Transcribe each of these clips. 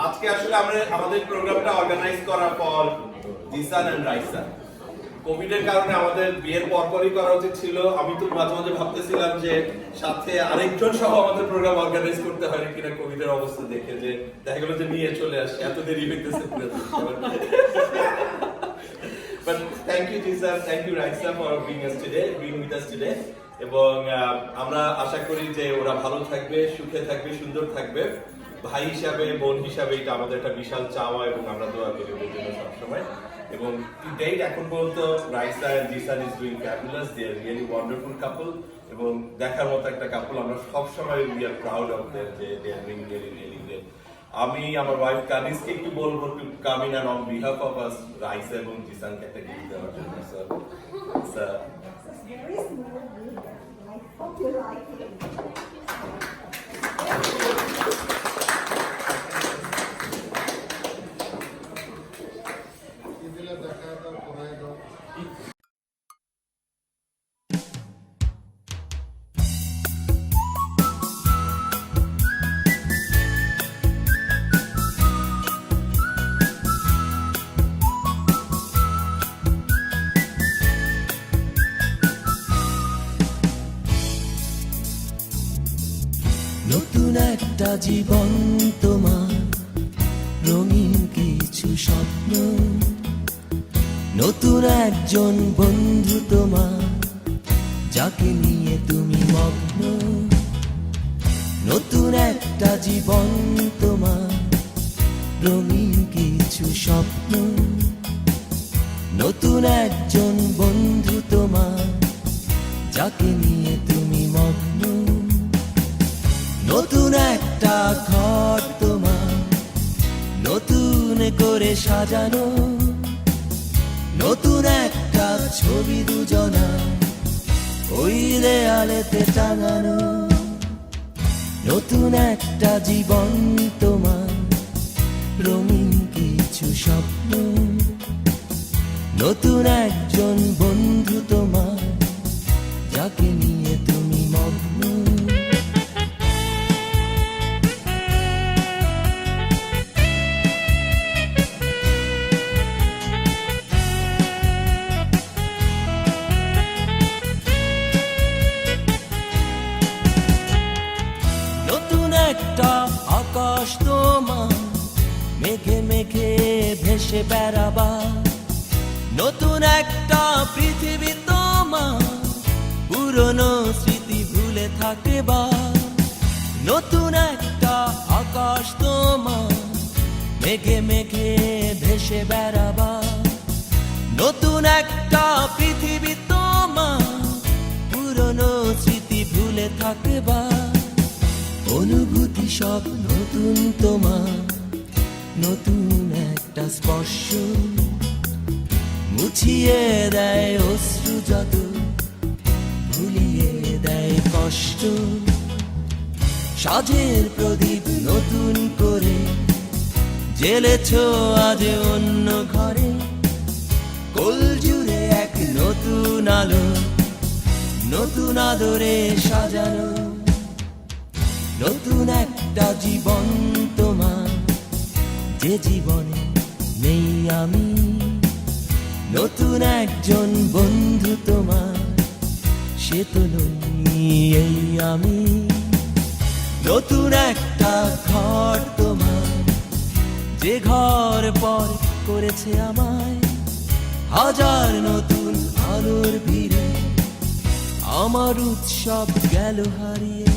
আজকে আসলে আমরা আমাদের প্রোগ্রামটা অর্গানাইজ করার পর জিসান এন্ড রাইসা কোভিড এর কারণে আমাদের বিয়ের পরপরই করা উচিত ছিল। আমি তো মাঝে মাঝে ভাবতেছিলাম যে সাথে আরেকজন সহ আমাদের প্রোগ্রাম অর্গানাইজ করতে হয় কিনা কোভিড এর অবস্থা দেখে, যে দেখা গেল যে নিয়ে চলে আসে, এত দেরি হইতেছে। But thank you Jisan, thank you Raisa for being with us today. এবং আমরা আশা করি যে ওরা ভালো থাকবে, সুখে থাকবে, সুন্দর থাকবে। ভাই হিসাবে, বোন হিসাবে এটা আমাদের একটা বিশাল চাওয়া এবং আমরা দোয়া করি ওদের জন্য সবসময়। এবং টু ডেট এখন পর্যন্ত Raisa and Zisan is doing fabulous, they are really wonderful couple এবং দেখার মতো একটা কাপল। আমরা সবসময় we are proud of them যে they are doing really really great. আমি আমার ওয়াইফ কানিসকে একটু বলবো to come in on behalf of us, Raisa এবং জিসানকে একটা গিফট দেওয়ার জন্য। Sir Very small gift. I hope you like it. নতুন একটা জীবন তোমার, রঙিন কিছু স্বপ্ন, নতুন একজন বন্ধু তোমার, যাকে নিয়ে তুমি মগ্ন। নতুন একটা জীবন তোমার, রঙিন কিছু স্বপ্ন, নতুন একজন বন্ধু তোমার, যাকে নিয়ে তুমি মগ্ন। নতুন একটা ঘর তোমার, নতুন করে সাজানো, নতুন একটা ছবি দুজনা ওই দেয়ালেতে টাঙানো। নতুন একটা জীবন তোমার, রঙিন কিছু স্বপ্ন, নতুন একজন বন্ধু তোমার, যাকে নিয়ে তুমি মগ্ন। একটা আকাশ তোমার, মেঘে মেঘে ভেসে বেড়াবা, নতুন একটা পৃথিবী তোমার, পুরনো স্মৃতি ভুলে থাকবা। নতুন একটা আকাশ তোমার, মেঘে মেঘে ভেসে বেড়াবা, নতুন একটা পৃথিবী তোমার, পুরনো স্মৃতি ভুলে থাকবা। অনুভূতি সব নতুন তোমার, নতুন একটা স্পর্শ, মুছিয়ে দেয় অশ্রু যত, ভুলিয়ে দেয় কষ্ট। সাজের প্রদীপ নতুন করে জ্বেলেছ আজ অন্য ঘরে, কোল জুড়ে এক নতুন আলো, নতুন আদরে সাজানো। নতুন একটা জীবন তোমার, যে জীবনে নেই আমি, নতুন একজন বন্ধু তোমার, সে তো নই এই আমি। নতুন একটা ঘর তোমার, যে ঘর পর করেছে আমায়, হাজার নতুন আলোর ভিড়ে আমার উৎসব গেল হারিয়ে।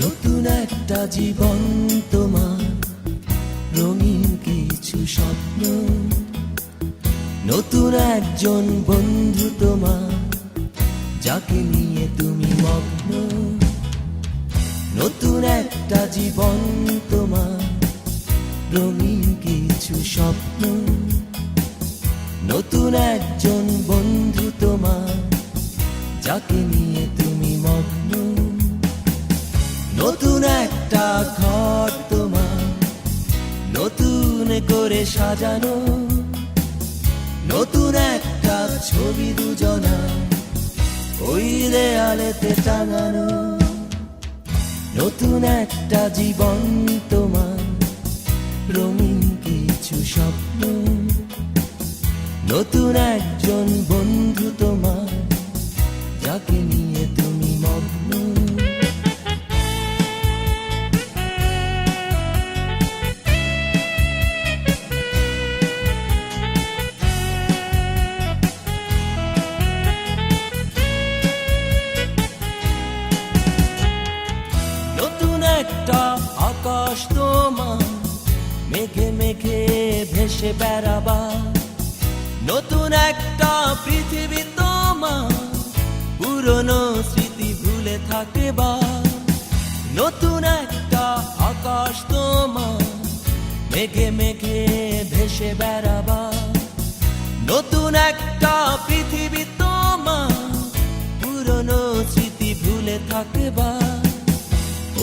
নতুন একটা জীবন তোমার, রঙিন কিছু স্বপ্ন, নতুন একজন বন্ধু তোমার, যাকে নিয়ে তুমি মগ্ন। নতুন একটা জীবন তোমার, রঙিন কিছু স্বপ্ন, নতুন একজন বন্ধু তোমার, যাকে নিয়ে তুমি মগ্ন। নতুন একটা ঘর তোমার, নতুন করে সাজানো, নতুন একটা ছবি দুজনা ওই দেয়ালেতে টাঙানো। নতুন একটা জীবন তোমার, রঙিন কিছু স্বপ্ন, নতুন একজন বন্ধু তোমার, যাকে নিয়ে তুমি মগ্ন। নতুন একটা আকাশ তোমার, মেঘে মেঘে ভেসে বেড়াবা, নতুন একটা পৃথিবী তোমার, পুরনো স্মৃতি ভুলে থাকবা। নতুন একটা আকাশ তোমার, মেঘে মেঘে ভেসে বেড়াবা, নতুন একটা পৃথিবী তোমার, পুরনো স্মৃতি ভুলে থাকবা।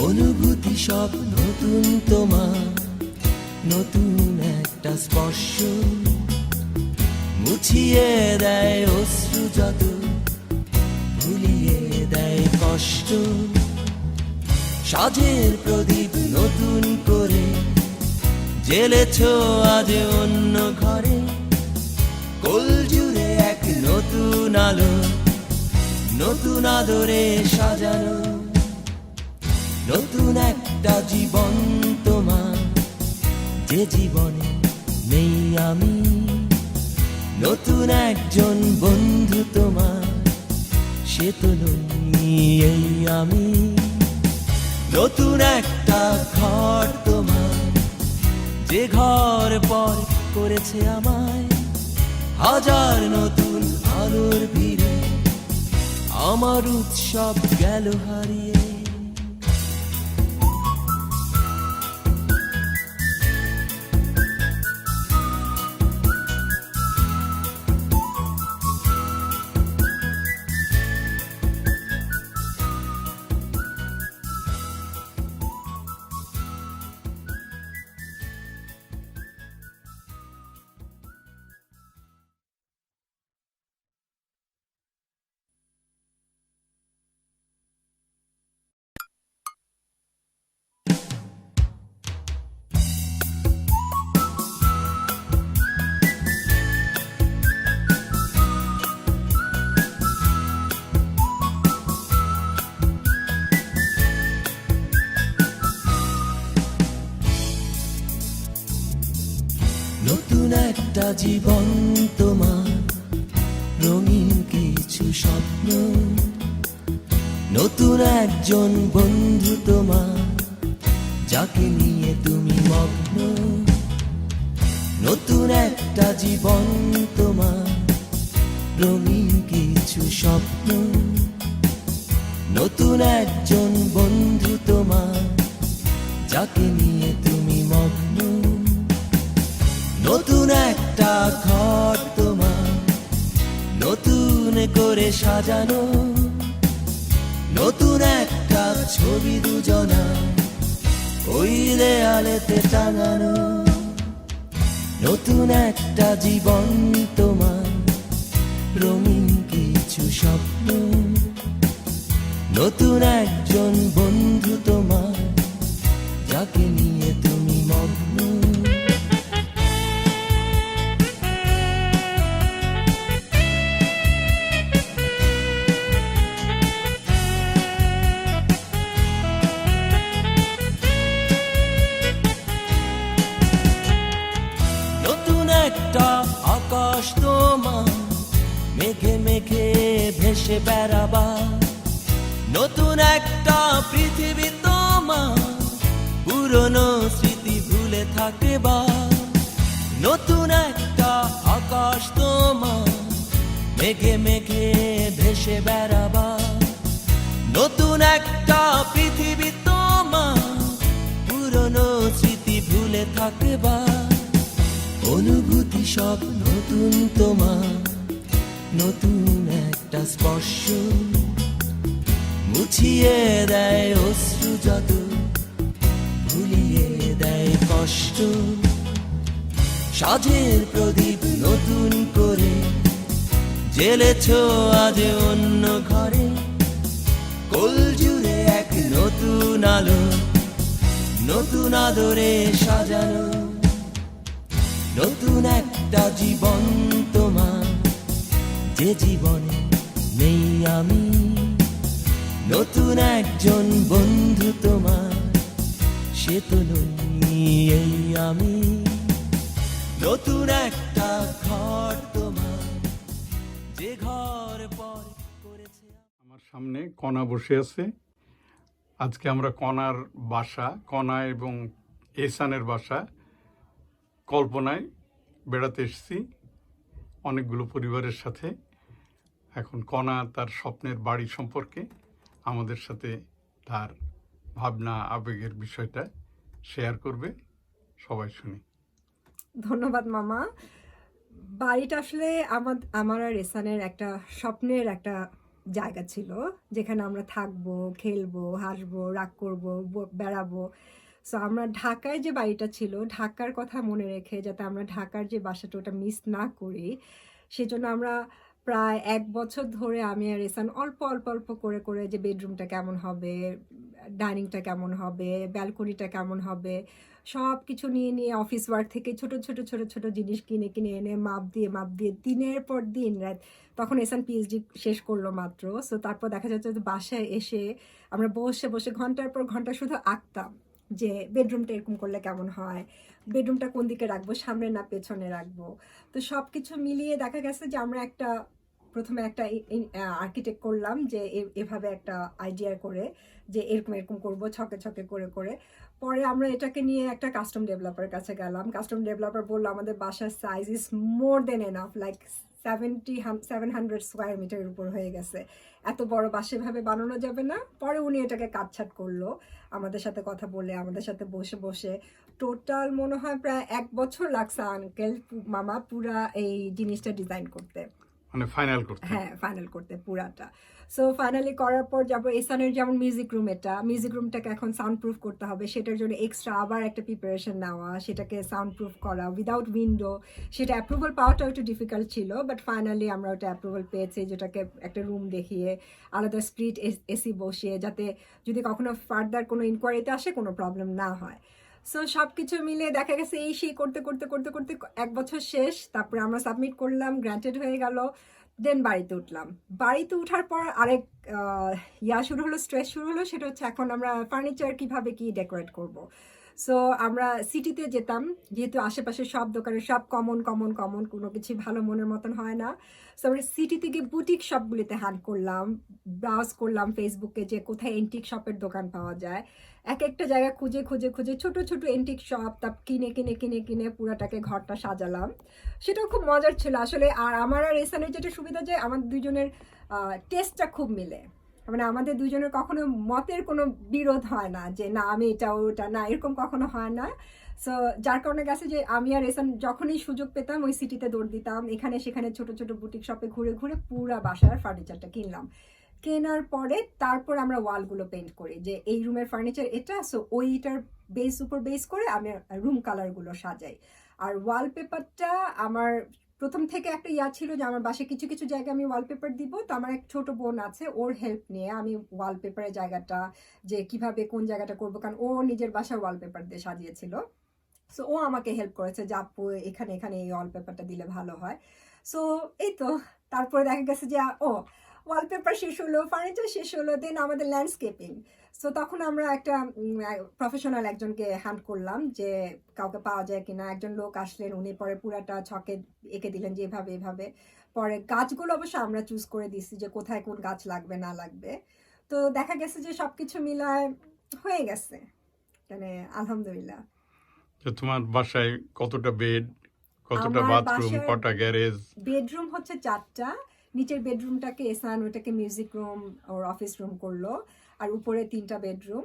অনুভূতি সব নতুন তোমার, নতুন একটা স্পর্শ, মুছিয়ে দেয় অশ্রু যত, ভুলিয়ে দেয় কষ্ট। সাজের প্রদীপ নতুন করে জ্বেলেছ আজ অন্য ঘরে, কোল জুড়ে এক নতুন আলো, নতুন আদরে সাজানো। নতুন একটা জীবন তোমার, যে জীবনে নেই আমি, নতুন একজন বন্ধু তোমার, সে তো নই এই আমি। নতুন একটা ঘর তোমার, যে ঘর পর করেছে আমায়, হাজার নতুন আলোর ভিড়ে আমার উৎসব গেল হারিয়ে। নতুন একটা জীবন তোমার, রঙিন কিছু স্বপ্ন, নতুন একজন বন্ধু তোমার, যাকে নিয়ে তুমি মগ্ন। নতুন একটা জীবন তোমার, রঙিন কিছু স্বপ্ন, নতুন একজন বন্ধু তোমার, যাকে নিয়ে তুমি মগ্ন। নতুন একটা ঘর তোমার, নতুন করে সাজানো, নতুন একটা ছবি দুজনা ওই দেয়ালেতে টাঙানো। নতুন একটা জীবন তোমার, রঙিন কিছু স্বপ্ন, নতুন একজন বন্ধু তোমার, যাকে নিয়ে তুমি মগ্ন। একটা আকাশ তোমার, মেঘে মেঘে ভেসে বেড়াবা, নতুন একটা পৃথিবী তোমার, মেঘে মেঘে ভেসে বেড়াবার নতুন একটা পৃথিবী তোমার পুরনো স্মৃতি ভুলে থাকবার অনুভূতি সব নতুন তোমার নতুন একটা স্পর্শ মুছিয়ে দেয় অশ্রু যত ভুলিয়ে দেয় কষ্ট সাজের প্রদীপ নতুন করে জ্বেলেছ আজ অন্য ঘরে কোল জুড়ে এক নতুন আলো নতুন আদরে সাজানো নতুন একটা জীবন তোমার যে জীবনে নেই আমি নতুন একজন বন্ধু তোমার সে তো নই এই আমি নতুন একটা ঘর তোমার যে ঘর পর করেছে আমার সামনে কণা বসে আছে। আজকে আমরা কণার বাসা, কণা এবং এহসানের বাসা কল্পনায় বেড়াতে এসেছি অনেকগুলো পরিবারের সাথে। এখন কণা তার স্বপ্নের বাড়ি সম্পর্কে আমাদের সাথে তার ভাবনা আবেগের বিষয়টা শেয়ার করবে। সবাই শুনি। ধন্যবাদ মামা। বাড়িটা আসলে আমার আর এসানের একটা স্বপ্নের একটা জায়গা ছিল, যেখানে আমরা থাকবো, খেলবো, হাসবো, রাগ করবো, বেড়াবো। সো আমরা ঢাকায় যে বাড়িটা ছিল, ঢাকার কথা মনে রেখে যাতে আমরা ঢাকার যে বাসাটা ওটা মিস না করি, সেজন্য আমরা প্রায় 1 বছর ধরে আমি আর এসান অল্প অল্প অল্প করে করে যে বেডরুমটা কেমন হবে, ডাইনিংটা কেমন হবে, ব্যালকনিটা কেমন হবে, সব কিছু নিয়ে নিয়ে অফিস ওয়ার্ক থেকে ছোট ছোট ছোট ছোট জিনিস কিনে কিনে এনে মাপ দিয়ে দিনের পর দিন রাত। তখন এসান পিএইচডি শেষ করলো মাত্র। সো তারপর দেখা যাচ্ছে যে বাসায় এসে আমরা বসে বসে ঘন্টার পর ঘন্টা শুধু আঁকতাম যে বেডরুমটা এরকম করলে কেমন হয়, বেডরুমটা কোন দিকে রাখবো, সামনে না পেছনে রাখবো। তো সব কিছু মিলিয়ে দেখা গেছে যে আমরা প্রথমে একটা আর্কিটেক্ট করলাম, যে এভাবে একটা আইডিয়া করে যে এরকম এরকম করবো ছকে ছকে করে করে। পরে আমরা এটাকে নিয়ে একটা কাস্টম ডেভেলপারের কাছে গেলাম। কাস্টম ডেভেলপার বললো আমাদের বাসার size is more than enough, like 700 square মিটারের উপর হয়ে গেছে, এত বড় বাসা এভাবে বানানো যাবে না। পরে উনি এটাকে কাটছাট করলো, আমাদের সাথে কথা বলে আমাদের সাথে বসে বসে টোটাল মনে হয় প্রায় 1 বছর লাগছে আঙ্কেল মামা পুরা এই জিনিসটা ডিজাইন করতে, মানে ফাইনাল করতে। হ্যাঁ ফাইনাল করতে পুরাটা। সো ফাইনালি করার পর যাবো এসানের যেমন মিউজিক রুম, মিউজিক রুমটাকে এখন সাউন্ড প্রুফ করতে হবে, সেটার জন্য এক্সট্রা আবার একটা প্রিপারেশন নেওয়া, সেটাকে সাউন্ড প্রুফ করা উইদাউট উইন্ডো। সেটা অ্যাপ্রুভাল পাওয়াটাও একটু ডিফিকাল্ট ছিল, বাট ফাইনালি আমরা ওটা অ্যাপ্রুভাল পেয়েছি, যেটাকে একটা রুম দেখিয়ে আলাদা স্প্লিট এসি বসিয়ে, যাতে যদি কখনো ফার্দার কোনো ইনকোয়ারিতে আসে কোনো প্রবলেম না হয়। সো সব কিছু মিলে দেখা গেছে এই সেই করতে করতে করতে করতে 1 বছর শেষ। তারপরে আমরা সাবমিট করলাম, গ্র্যান্টেড হয়ে গেল। দেন বাড়িতে উঠলাম। বাড়িতে উঠার পর আরেক স্ট্রেস শুরু হলো, সেটা হচ্ছে এখন আমরা ফার্নিচার কিভাবে কি ডেকোরেট করব। সো আমরা সিটিতে যেতাম, যেহেতু আশেপাশে সব দোকানে সব কমন কমন কমন, কোনো কিছু ভালো মনের মতন হয় না। সো আমরা সিটি থেকে বুটিক শপগুলিতে হ্যান্ড করলাম, ব্রাউজ করলাম ফেসবুকে যে কোথায় এন্টিক শপের দোকান পাওয়া যায়। এক একটা জায়গা খুঁজে খুঁজে খুঁজে ছোট ছোট এন্টিক শপ তা কিনে কিনে কিনে কিনে পুরাটাকে ঘরটা সাজালাম। সেটাও খুব মজার ছিল আসলে। আর আমার আর এসানের যেটা সুবিধা, যে আমাদের দুজনের টেস্টটা খুব মিলে, মানে আমাদের দুজনের কখনো মতের কোনো বিরোধ হয় না, যে না আমি এটা ওটা না, এরকম কখনো হয় না। সো যার কারণে গেছে যে আমি আর এসান যখনই সুযোগ পেতাম ওই সিটিতে দৌড় দিতাম, এখানে সেখানে ছোট ছোট বুটিক শপে ঘুরে ঘুরে পুরা বাসার ফার্নিচারটা কিনলাম। কেনার পরে তারপর আমরা ওয়ালগুলো পেইন্ট করি, যে এই রুমের ফার্নিচার এটা, সো ওইটার বেস করে আমি রুম কালারগুলো সাজাই। আর ওয়ালপেপারটা আমার প্রথম থেকে একটা ছিল যে আমার বাসায় কিছু কিছু জায়গায় আমি ওয়ালপেপার দিব। তো আমার এক ছোট বোন আছে, ওর হেল্প নিয়ে আমি ওয়ালপেপারের জায়গাটা যে কিভাবে কোন জায়গাটা করবো, কারণ ও নিজের বাসায় ওয়ালপেপার দিয়ে সাজিয়েছিল। সো ও আমাকে হেল্প করেছে যে আপু এখানে এখানে এই ওয়ালপেপারটা দিলে ভালো হয়। সো এই তো তারপরে দেখা গেছে যে ওয়ালপেপার শেষ হলো, ফার্নিচার শেষ হলো, দেন আমাদের ল্যান্ডস্কেপিং। সো তখন আমরা একটা প্রফেশনাল একজনকে হ্যান্ড করলাম, যে কাউকে পাওয়া যায় কিনা। একজন লোক আসলেন, উনি পরে পুরাটা ছকে এঁকে দিলেন যে এভাবে এভাবে। পরে গাছগুলো অবশ্য আমরা চুজ করে দিচ্ছি যে কোথায় কোন গাছ লাগবে না লাগবে। তো দেখা গেছে যে সবকিছু মিলায় হয়ে গেছে, মানে আলহামদুলিল্লাহ। তোমার বাসায় কতটা বেড, কতটা আমার বাথরুম, বাসায় কটা গ্যারেজ? বেডরুম হচ্ছে 4টা, নিচের বেডরুমটাকে এসান ওটাকে মিউজিক রুম ওর অফিস রুম করলো, আর উপরে 3টা বেডরুম,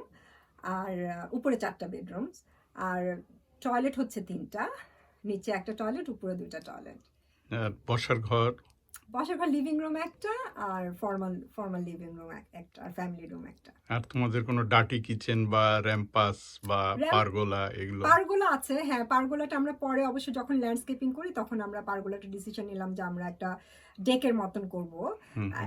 আর উপরে 4টা বেডরুম, আর টয়লেট হচ্ছে 3টা, নিচে একটা টয়লেট, উপরে 2টা টয়লেট। আর বসার ঘর? বসার ঘর লিভিং রুম একটা, আর ফর্মাল লিভিং রুম একটা, আর ফ্যামিলি রুম একটা। আর তোমাদের কোনো ডাটি কিচেন বা র্যাম্পাস বা Ramp- পারগোলা এগুলো? পারগোলা আছে, হ্যাঁ পারগোলাটা আমরা পরে অবশ্য যখন ল্যান্ডস্কেপিং করি তখন আমরা পারগোলাটা ডিসিশন নিলাম যে আমরা একটা ডেকের মতন করব।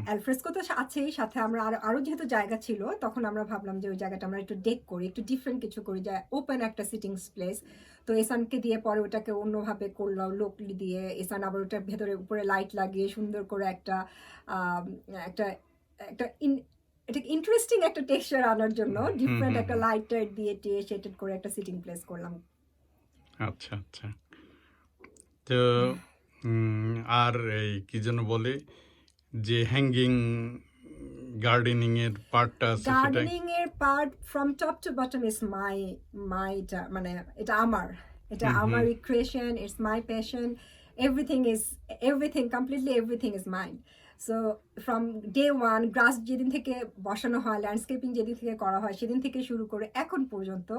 অ্যালফ্রেস্কো তো আছেই, সাথে আমরা আরো যেহেতু জায়গা ছিল তখন আমরা ভাবলাম যে ওই জায়গাটা আমরা একটু ডেক করি, একটু ডিফারেন্ট কিছু করি, যে ওপেন একটা সিটিং প্লেস। তো এসানকে দিয়ে পরে ওটাকে অন্যভাবে করলাম, লোকলি দিয়ে। এসান আবার ওটার ভেতরে উপরে লাইট লাগিয়ে সুন্দর করে একটা একটা একটা এটা ইন্টারেস্টিং একটা টেক্সচার আনার জন্য ডিফারেন্ট একটা লাইট টাইট দিয়ে শেডেড করে একটা সিটিং প্লেস করলাম। আচ্ছা আচ্ছা। তো আর এই কি যেন বলে যে হ্যাঙ্গিং গার্ডেনিং এর পার্টটা আছে সেটা? গার্ডেনিং এর part from top to bottom is my মানে এটা আমার creation, it's my passion, completely everything is mine. So from day one, grass যেদিন থেকে বসানো হয়, ল্যান্ডস্কেপিং যেদিন থেকে করা হয় সেদিন থেকে শুরু করে এখন পর্যন্ত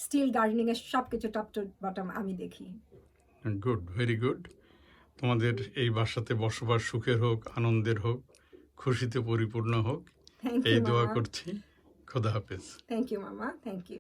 স্টিল গার্ডেনিং এর সবকিছু টপ টু বটম আমি দেখি। Good, very good. তোমাদের এই বাসাতে বসবাস সুখের হোক, আনন্দের হোক, খুশিতে পরিপূর্ণ হোক, থ্যাংক এই ইউ দোয়া মামা, করছি। খোদা হাফেজ। থ্যাংক ইউ মামা, থ্যাংক ইউ।